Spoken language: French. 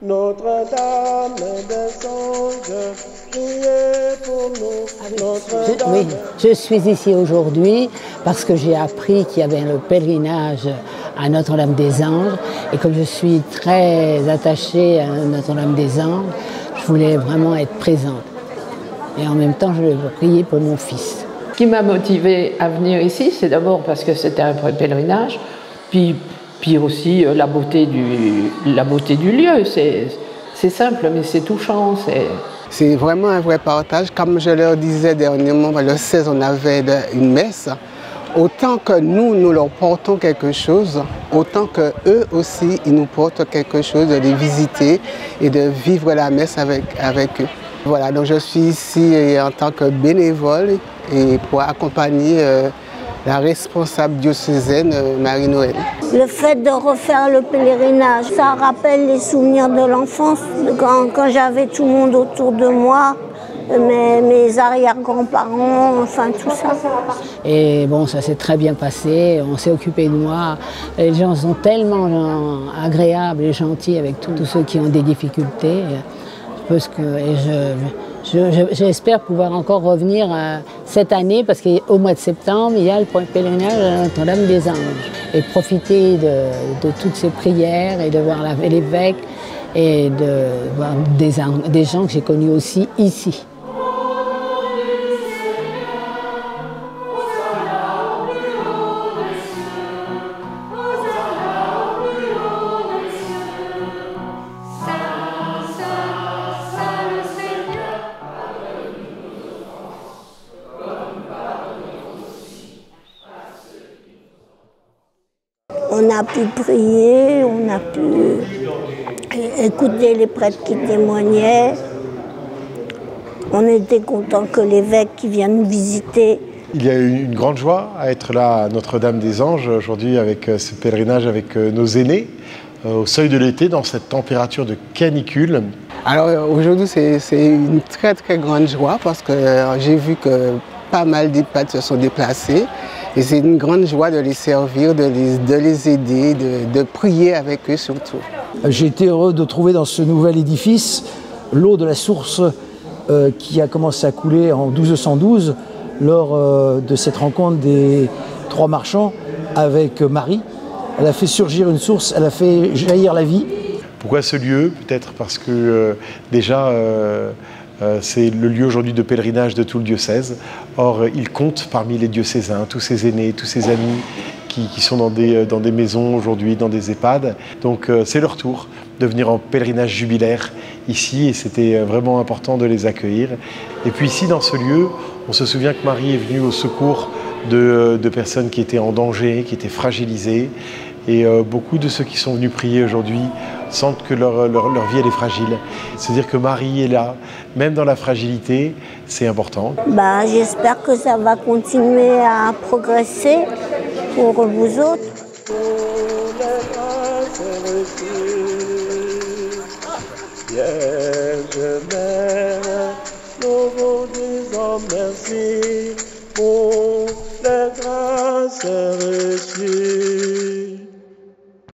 Notre-Dame des anges, priez pour nous. Notre-Dame. Oui, je suis ici aujourd'hui parce que j'ai appris qu'il y avait le pèlerinage à Notre-Dame des Anges et comme je suis très attachée à Notre-Dame des Anges, je voulais vraiment être présente. Et en même temps, je vais prier pour mon fils. Ce qui m'a motivée à venir ici, c'est d'abord parce que c'était un pèlerinage, puis aussi la beauté du lieu. C'est simple, mais c'est touchant. C'est vraiment un vrai partage. Comme je leur disais dernièrement, le 16, on avait une messe. Autant que nous leur portons quelque chose, autant qu'eux aussi, ils nous portent quelque chose, de les visiter et de vivre la messe avec eux. Voilà, donc je suis ici en tant que bénévole et pour accompagner la responsable diocésaine Marie-Noël. Le fait de refaire le pèlerinage, ça rappelle les souvenirs de l'enfance, quand j'avais tout le monde autour de moi, mes arrière-grands-parents, enfin tout ça. Et bon, ça s'est très bien passé, on s'est occupé de moi. Les gens sont tellement agréables et gentils avec tous ceux qui ont des difficultés. J'espère pouvoir encore revenir cette année parce qu'au mois de septembre, il y a le pèlerinage à Notre-Dame des Anges. Et profiter de toutes ces prières et de voir l'évêque et de voir des gens que j'ai connus aussi ici. On a pu prier, on a pu écouter les prêtres qui témoignaient. On était contents que l'évêque qui vient nous visiter. Il y a eu une grande joie à être là à Notre-Dame des Anges aujourd'hui avec ce pèlerinage avec nos aînés au seuil de l'été dans cette température de canicule. Alors aujourd'hui c'est une très très grande joie parce que j'ai vu que pas mal de prêtres se sont déplacés. Et c'est une grande joie de les servir, de les aider, de prier avec eux surtout. J'ai été heureux de trouver dans ce nouvel édifice l'eau de la source qui a commencé à couler en 1212 lors de cette rencontre des trois marchands avec Marie. Elle a fait surgir une source, elle a fait jaillir la vie. Pourquoi ce lieu? Peut-être parce que déjà c'est le lieu aujourd'hui de pèlerinage de tout le diocèse. Or, il compte parmi les diocésains, tous ces aînés, tous ces amis qui sont dans des maisons aujourd'hui, dans des EHPAD. Donc, c'est leur tour de venir en pèlerinage jubilaire ici et c'était vraiment important de les accueillir. Et puis ici, dans ce lieu, on se souvient que Marie est venue au secours de personnes qui étaient en danger, qui étaient fragilisées. Et beaucoup de ceux qui sont venus prier aujourd'hui sentent que leur vie elle est fragile. C'est-à-dire que Marie est là, même dans la fragilité, c'est important. J'espère que ça va continuer à progresser pour vous autres. Vierge Mère, nous vous disons merci pour les grâces reçues.